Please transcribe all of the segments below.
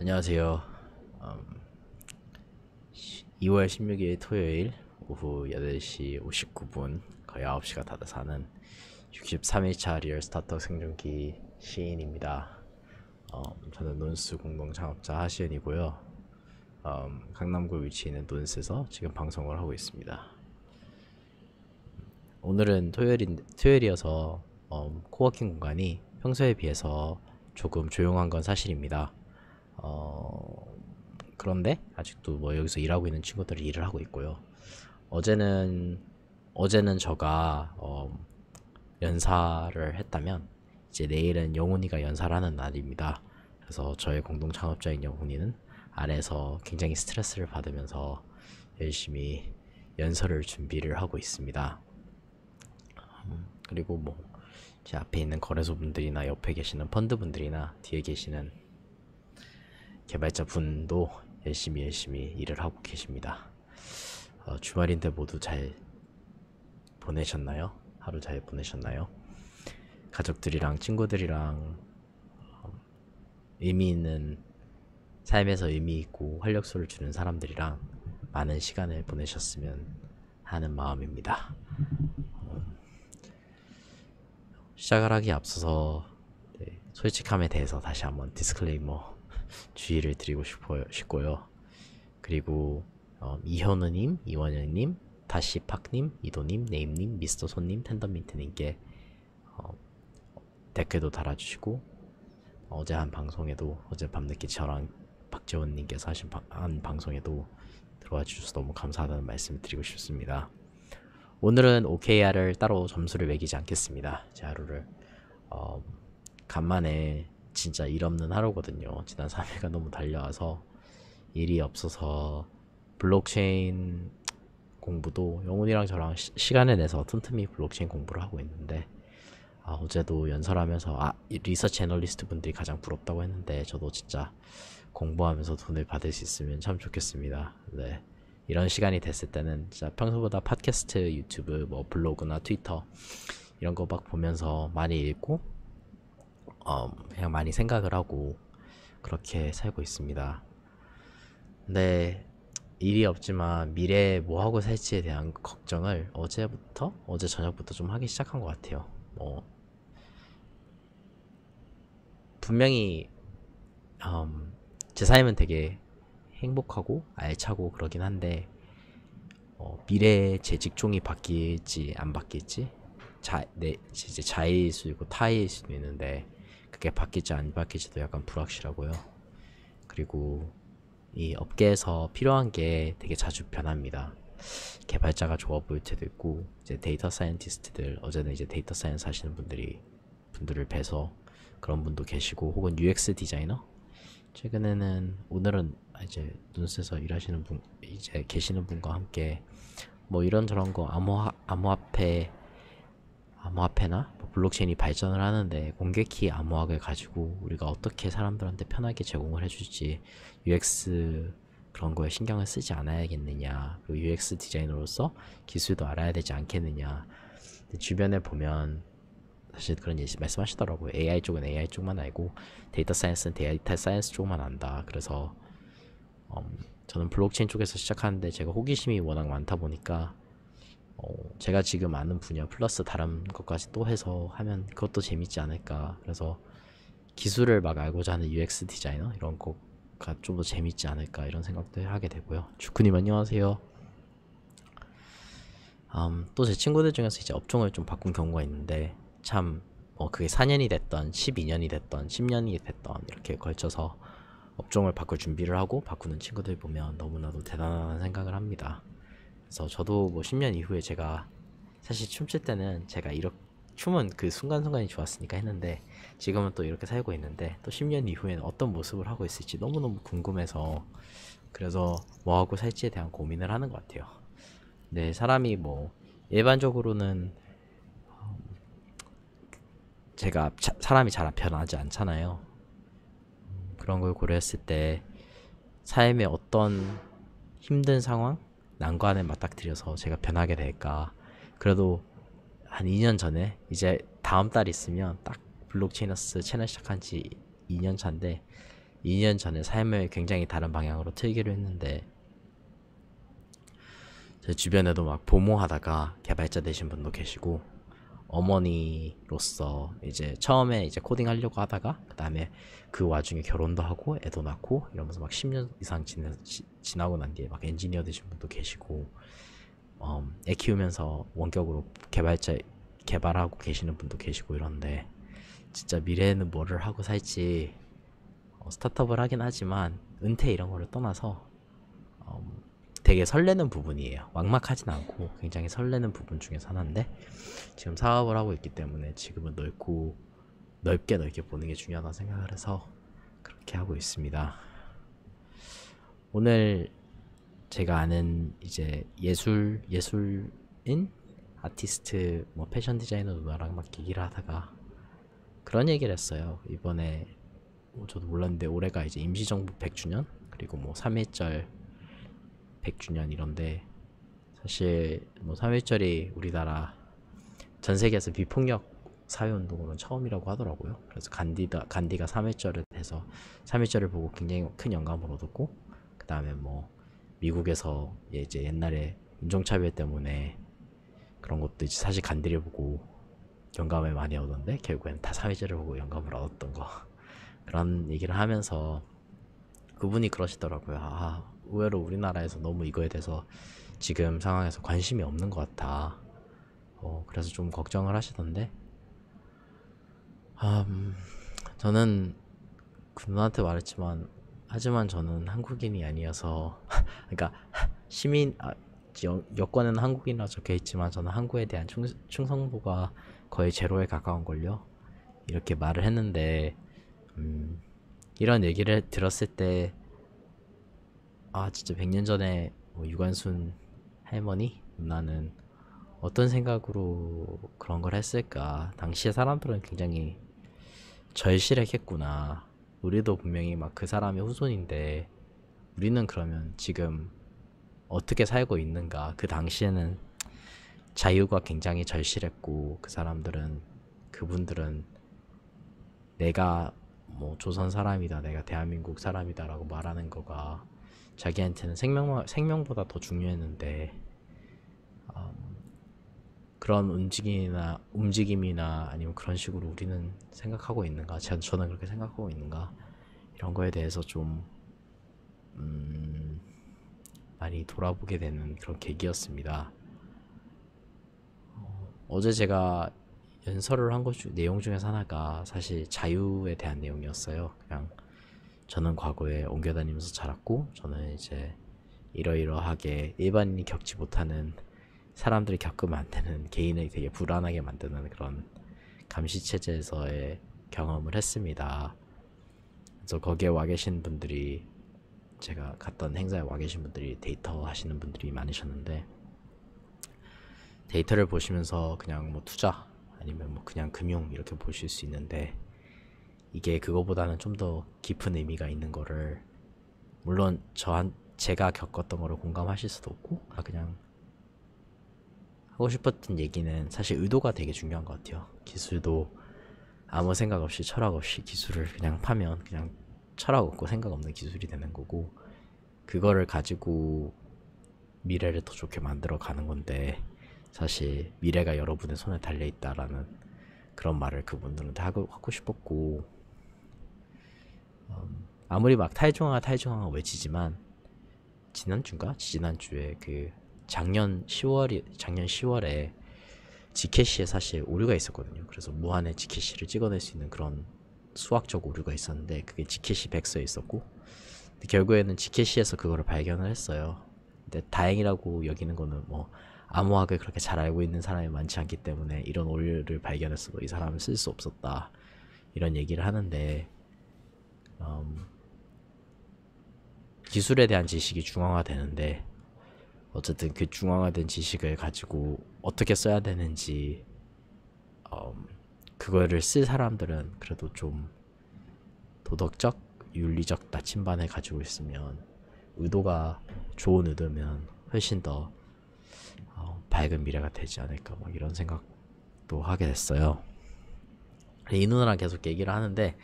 안녕하세요. 2월 16일 토요일 오후 8시 59분, 거의 9시가 다 돼서는 63일차 리얼 스타터 생존기 시인입니다. 저는 논스 공동 창업자 하시은이고요. 강남구 위치에 있는 논스에서 지금 방송을 하고 있습니다. 오늘은 토요일이어서 코워킹 공간이 평소에 비해서 조금 조용한 건 사실입니다. 그런데 아직도 뭐 여기서 일하고 있는 친구들이 일을 하고 있고요. 어제는 저가 연사를 했다면 이제 내일은 영훈이가 연사를 하는 날입니다. 그래서 저의 공동 창업자인 영훈이는 아래에서 굉장히 스트레스를 받으면서 열심히 연설을 준비를 하고 있습니다. 그리고 뭐 제 앞에 있는 거래소 분들이나 옆에 계시는 펀드 분들이나 뒤에 계시는 개발자 분도 열심히 일을 하고 계십니다. 주말인데 모두 잘 보내셨나요? 하루 잘 보내셨나요? 가족들이랑 친구들이랑 의미 있는 삶에서 의미 있고 활력소를 주는 사람들이랑 많은 시간을 보내셨으면 하는 마음입니다. 시작을 하기에 앞서서 솔직함에 대해서 다시 한번 디스클레이머 주의를 드리고 싶고요. 그리고 이현우님, 이원영님, 다시팍님, 이도님, 네임님, 미스터 손님, 텐더민트님께 댓글도 달아주시고 어제 한 방송에도 어제 밤늦게 저랑 박재원님께서 한 방송에도 들어와 주셔서 너무 감사하다는 말씀을 드리고 싶습니다. 오늘은 OKR을 따로 점수를 매기지 않겠습니다. 제 하루를 간만에 진짜 일 없는 하루거든요. 지난 3일간 너무 달려와서 일이 없어서 블록체인 공부도 영훈이랑 저랑 시간을 내서 틈틈이 블록체인 공부를 하고 있는데 어제도 연설하면서 리서치 애널리스트 분들이 가장 부럽다고 했는데 저도 진짜 공부하면서 돈을 받을 수 있으면 참 좋겠습니다. 네. 이런 시간이 됐을 때는 진짜 평소보다 팟캐스트, 유튜브, 뭐 블로그나 트위터 이런 거 막 보면서 많이 읽고 그냥 많이 생각을 하고 그렇게 살고 있습니다. 근데 일이 없지만 미래에 뭐 하고 살지에 대한 걱정을 어제 저녁부터 좀 하기 시작한 것 같아요. 분명히 제 삶은 되게 행복하고 알차고 그러긴 한데 미래에 제 직종이 바뀔지 안 바뀔지 이제 자의일 수도 있고 타의일 수도 있는데 그게 바뀔지 안 바뀔지도 약간 불확실하고요. 그리고 이 업계에서 필요한 게 되게 자주 변합니다. 개발자가 좋아 보일 때도 있고 이제 데이터 사이언티스트들 어제는 이제 데이터 사이언스 하시는 분들을 뵈서 그런 분도 계시고 혹은 UX 디자이너 오늘은 이제 눈스에서 일하시는 분 이제 계시는 분과 함께 뭐 이런저런 거 암호화폐나 뭐 블록체인이 발전을 하는데 공개키 암호학을 가지고 우리가 어떻게 사람들한테 편하게 제공을 해줄지 UX 그런 거에 신경을 쓰지 않아야겠느냐, 그리고 UX 디자이너로서 기술도 알아야 되지 않겠느냐. 주변에 보면 사실 그런 예시 말씀하시더라고요. AI 쪽은 AI 쪽만 알고 데이터 사이언스는 데이터 사이언스 쪽만 안다. 그래서 저는 블록체인 쪽에서 시작하는데 제가 호기심이 워낙 많다 보니까 제가 지금 아는 분야 플러스 다른 것까지 또 해서 하면 그것도 재밌지 않을까. 그래서 기술을 막 알고자 하는 UX 디자이너 이런 거가 좀 더 재밌지 않을까 이런 생각도 하게 되고요. 주쿠님 안녕하세요. 또 제 친구들 중에서 이제 업종을 좀 바꾼 경우가 있는데 참 그게 4년이 됐던 12년이 됐던 10년이 됐던 이렇게 걸쳐서 업종을 바꿀 준비를 하고 바꾸는 친구들 보면 너무나도 대단한 생각을 합니다. 그래서 저도 뭐 10년 이후에 제가 사실 춤출 때는 제가 이렇게 춤은 그 순간순간이 좋았으니까 했는데 지금은 또 이렇게 살고 있는데 또 10년 이후에는 어떤 모습을 하고 있을지 너무너무 궁금해서 그래서 뭐 하고 살지에 대한 고민을 하는 것 같아요. 네, 사람이 뭐 일반적으로는 사람이 잘 변하지 않잖아요. 그런 걸 고려했을 때 삶의 어떤 힘든 상황, 난관을 맞닥뜨려서 제가 변하게 될까. 그래도 한 2년 전에 이제 다음 달 있으면 딱 블록체인어스 채널 시작한 지 2년 차인데 2년 전에 삶을 굉장히 다른 방향으로 틀기로 했는데 제 주변에도 막 보모하다가 개발자 되신 분도 계시고 어머니로서 이제 처음에 이제 코딩 하려고 하다가 그 다음에 그 와중에 결혼도 하고 애도 낳고 이러면서 막 10년 이상 지나고 난 뒤에 막 엔지니어 되신 분도 계시고 애 키우면서 원격으로 개발하고 계시는 분도 계시고 이런데 진짜 미래에는 뭐를 하고 살지 스타트업을 하긴 하지만 은퇴 이런 거를 떠나서 되게 설레는 부분이에요. 막막하진 않고 굉장히 설레는 부분 중에서 하나인데 지금 사업을 하고 있기 때문에 지금은 넓게 보는 게 중요하다 생각을 해서 그렇게 하고 있습니다. 오늘 제가 아는 이제 예술인 아티스트 뭐 패션 디자이너 누나랑 막 얘기를 하다가 그런 얘기를 했어요. 이번에 저도 몰랐는데 올해가 이제 임시정부 100주년 그리고 뭐 3.1절 100주년 이런데 사실 뭐 3.1절이 우리나라 전 세계에서 비폭력 사회운동으로는 처음이라고 하더라고요. 그래서 간디가 3.1절을 해서 3.1절을 보고 굉장히 큰 영감을 얻었고 그 다음에 뭐 미국에서 이제 옛날에 인종차별 때문에 그런 것도 이제 사실 간디를 보고 영감을 많이 얻었는데 결국엔 다 3.1절을 보고 영감을 얻었던 거 그런 얘기를 하면서 그분이 그러시더라고요. 의외로 우리나라에서 너무 이거에 대해서 지금 상황에서 관심이 없는 것 같아. 그래서 좀 걱정을 하시던데 저는 그 누나한테 말했지만 하지만 저는 한국인이 아니어서 그러니까 여권에는 한국인이라고 적혀있지만 저는 한국에 대한 충성도가 거의 제로에 가까운걸요. 이렇게 말을 했는데 이런 얘기를 들었을 때 진짜 100년 전에 뭐 유관순 할머니 누나는 어떤 생각으로 그런 걸 했을까. 당시에 사람들은 굉장히 절실했겠구나. 우리도 분명히 막 그 사람의 후손인데 우리는 그러면 지금 어떻게 살고 있는가. 그 당시에는 자유가 굉장히 절실했고 그분들은 내가 뭐 조선 사람이다, 내가 대한민국 사람이다라고 말하는 거가 자기한테는 생명보다 더 중요했는데 그런 움직임이나 아니면 그런 식으로 우리는 생각하고 있는가? 저는 그렇게 생각하고 있는가? 이런 거에 대해서 좀 많이 돌아보게 되는 그런 계기였습니다. 어제 제가 연설을 한 것 내용 중에서 하나가 사실 자유에 대한 내용이었어요. 그냥 저는 과거에 옮겨 다니면서 자랐고 저는 이제 이러이러하게 일반인이 겪지 못하는 사람들이 겪으면 안 되는 개인을 되게 불안하게 만드는 그런 감시체제에서의 경험을 했습니다. 그래서 거기에 와 계신 분들이 제가 갔던 행사에 와 계신 분들이 데이터 하시는 분들이 많으셨는데 데이터를 보시면서 그냥 뭐 투자 아니면 뭐 그냥 금융 이렇게 보실 수 있는데 이게 그거보다는 좀 더 깊은 의미가 있는 거를 물론 제가 겪었던 거를 공감하실 수도 없고 그냥 하고 싶었던 얘기는 사실 의도가 되게 중요한 것 같아요. 기술도 아무 생각 없이 철학 없이 기술을 그냥 파면 그냥 철학 없고 생각 없는 기술이 되는 거고 그거를 가지고 미래를 더 좋게 만들어 가는 건데 사실 미래가 여러분의 손에 달려 있다라는 그런 말을 그분들한테 하고 싶었고 아무리 막 탈중앙화 외치지만 지난주에 그 작년 10월에 지캐시에 사실 오류가 있었거든요. 그래서 무한의 지캐시를 찍어낼 수 있는 그런 수학적 오류가 있었는데 그게 지캐시 100서에 있었고 근데 결국에는 지캐시에서 그거를 발견을 했어요. 근데 다행이라고 여기는 거는 뭐 암호학을 그렇게 잘 알고 있는 사람이 많지 않기 때문에 이런 오류를 발견했어도 이 사람은 쓸 수 없었다 이런 얘기를 하는데 기술에 대한 지식이 중앙화되는데 어쨌든 그 중앙화된 지식을 가지고 어떻게 써야 되는지 그거를 쓸 사람들은 그래도 좀 도덕적, 윤리적 나침반을 가지고 있으면 의도가 좋은 의도면 훨씬 더 밝은 미래가 되지 않을까 막 이런 생각도 하게 됐어요. 이 누나랑 계속 얘기를 하는데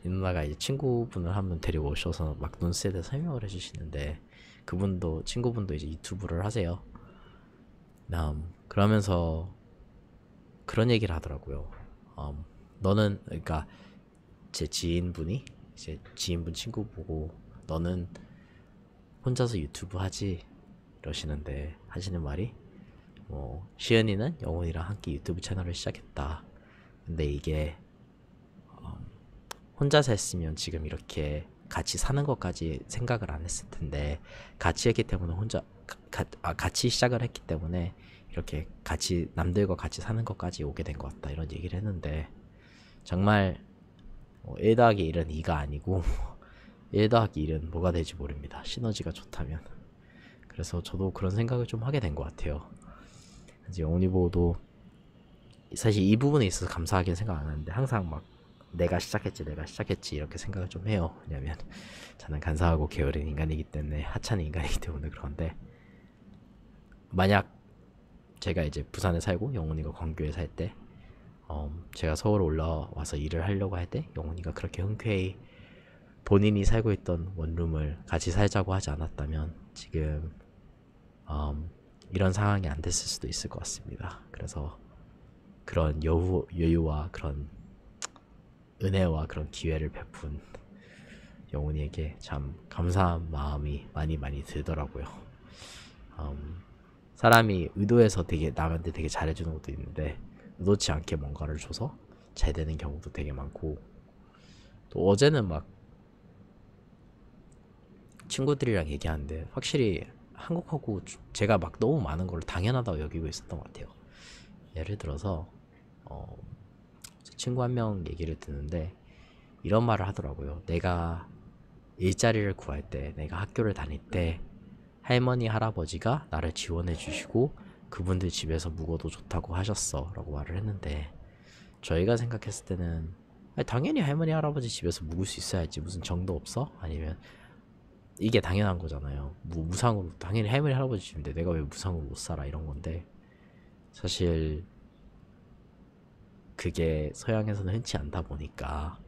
이 누나가 이제 친구분을 한 분 데리고 오셔서 막 논스에 대해 설명을 해주시는데, 그분도 친구분도 이제 유튜브를 하세요. 그러면서 그런 얘기를 하더라고요. 너는, 그러니까 제 지인분이 이제 지인분 친구 보고 너는 혼자서 유튜브 하지 이러시는데, 하시는 말이 뭐 시은이는 영훈이랑 함께 유튜브 채널을 시작했다. 근데 이게 혼자서 했으면 지금 이렇게 같이 사는 것까지 생각을 안 했을 텐데, 같이 했기 때문에 같이 시작을 했기 때문에 이렇게 같이 남들과 같이 사는 것까지 오게 된 것 같다, 이런 얘기를 했는데, 정말 1 더하기 1은 2가 아니고 1 더하기 1은 뭐가 될지 모릅니다. 시너지가 좋다면. 그래서 저도 그런 생각을 좀 하게 된 것 같아요. 이제 영훈이 보고도 사실 이 부분에 있어서 감사하게 생각 안 하는데, 항상 막 내가 시작했지 이렇게 생각을 좀 해요. 왜냐면 저는 간사하고 게으른 인간이기 때문에, 하찮은 인간이기 때문에. 그런데 만약 제가 이제 부산에 살고 영훈이가 광교에 살 때, 제가 서울 올라와서 일을 하려고 할 때 영훈이가 그렇게 흔쾌히 본인이 살고 있던 원룸을 같이 살자고 하지 않았다면 지금 이런 상황이 안 됐을 수도 있을 것 같습니다. 그래서 그런 여유와 그런 은혜와 그런 기회를 베푼 영훈이에게 참 감사한 마음이 많이 들더라고요. 사람이 의도해서 되게 남한테 되게 잘해주는 것도 있는데, 의도치 않게 뭔가를 줘서 잘 되는 경우도 되게 많고, 또 어제는 막 친구들이랑 얘기하는데 확실히 한국하고 제가 막 너무 많은 걸 당연하다고 여기고 있었던 것 같아요. 예를 들어서 친구 한 명 얘기를 듣는데 이런 말을 하더라고요. 내가 일자리를 구할 때, 내가 학교를 다닐 때 할머니 할아버지가 나를 지원해 주시고 그분들 집에서 묵어도 좋다고 하셨어 라고 말을 했는데, 저희가 생각했을 때는 아니, 당연히 할머니 할아버지 집에서 묵을 수 있어야지, 무슨 정도 없어? 아니면 이게 당연한 거잖아요. 뭐 무상으로, 당연히 할머니 할아버지 집인데 내가 왜 무상으로 못 살아, 이런 건데, 사실 그게 서양에서는 흔치 않다 보니까,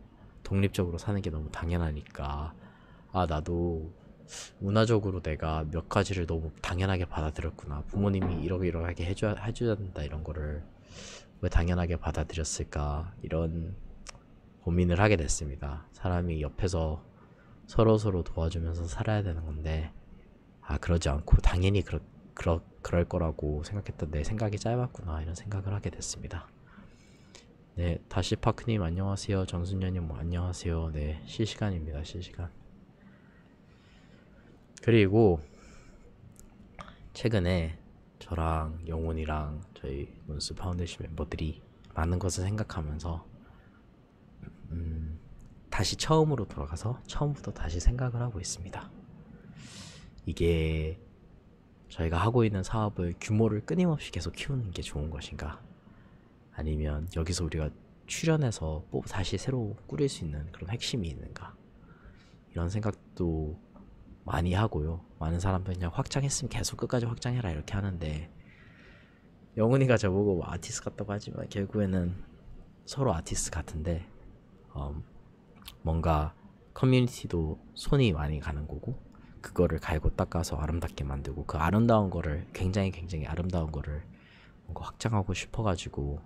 독립적으로 사는 게 너무 당연하니까, 아 나도 문화적으로 내가 몇 가지를 너무 당연하게 받아들였구나, 부모님이 이러이러하게 해줘야 된다 이런 거를 왜 당연하게 받아들였을까, 이런 고민을 하게 됐습니다. 사람이 옆에서 서로 도와주면서 살아야 되는 건데, 아 그러지 않고 당연히 그럴 거라고 생각했던 내 생각이 짧았구나, 이런 생각을 하게 됐습니다. 네, 다시 파크님 안녕하세요. 정순녀님 뭐 안녕하세요. 네, 실시간입니다. 실시간. 그리고 최근에 저랑 영훈이랑 저희 문스 파운데이션 멤버들이 많은 것을 생각하면서 다시 처음으로 돌아가서 처음부터 다시 생각을 하고 있습니다. 이게 저희가 하고 있는 사업을 규모를 끊임없이 계속 키우는 게 좋은 것인가, 아니면 여기서 우리가 출연해서 다시 새로 꾸릴 수 있는 그런 핵심이 있는가, 이런 생각도 많이 하고요. 많은 사람들이 그냥 확장했으면 계속 끝까지 확장해라 이렇게 하는데, 영훈이가 저보고 뭐 아티스트 같다고 하지만 결국에는 서로 아티스트 같은데, 뭔가 커뮤니티도 손이 많이 가는 거고, 그거를 갈고 닦아서 아름답게 만들고, 그 아름다운 거를 굉장히 아름다운 거를 뭔가 확장하고 싶어가지고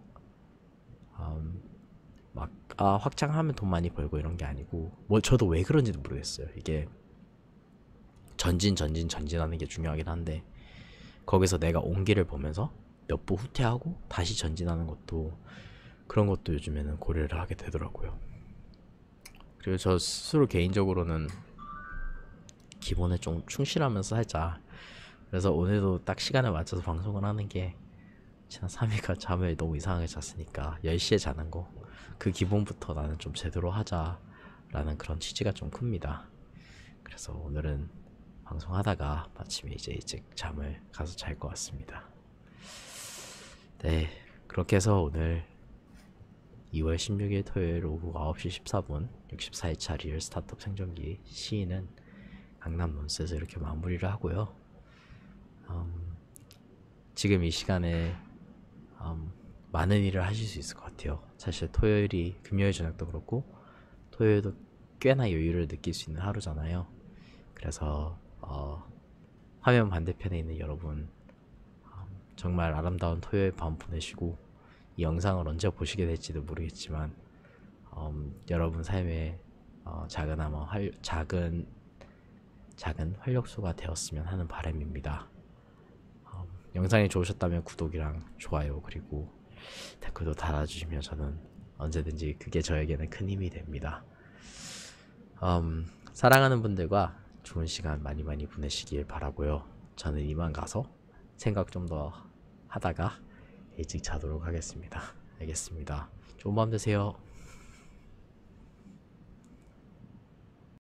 막 확장하면 돈 많이 벌고 이런 게 아니고, 뭐 저도 왜 그런지도 모르겠어요. 이게 전진하는 게 중요하긴 한데, 거기서 내가 온기를 보면서 몇 步 후퇴하고 다시 전진하는 것도, 그런 것도 요즘에는 고려를 하게 되더라고요. 그리고 저 스스로 개인적으로는 기본에 좀 충실하면서 살자. 그래서 오늘도 딱 시간에 맞춰서 방송을 하는 게, 지난 3일간 잠을 너무 이상하게 잤으니까 10시에 자는 거, 그 기본부터 나는 좀 제대로 하자라는 그런 취지가 좀 큽니다. 그래서 오늘은 방송하다가 마침에 이제 일찍 잠을 가서 잘 것 같습니다. 네, 그렇게 해서 오늘 2월 16일 토요일 오후 9시 14분 64일차 리얼 스타트업 생존기 시인은 강남 논스에서 이렇게 마무리를 하고요. 지금 이 시간에 많은 일을 하실 수 있을 것 같아요. 사실 금요일 저녁도 그렇고, 토요일도 꽤나 여유를 느낄 수 있는 하루잖아요. 그래서 화면 반대편에 있는 여러분, 정말 아름다운 토요일 밤 보내시고, 이 영상을 언제 보시게 될지도 모르겠지만 여러분 삶에 작은 활력소가 되었으면 하는 바람입니다. 영상이 좋으셨다면 구독이랑 좋아요 그리고 댓글도 달아주시면 저는 언제든지 그게 저에게는 큰 힘이 됩니다. 사랑하는 분들과 좋은 시간 많이 많이 보내시길 바라고요. 저는 이만 가서 생각 좀 더 하다가 일찍 자도록 하겠습니다. 알겠습니다. 좋은 밤 되세요.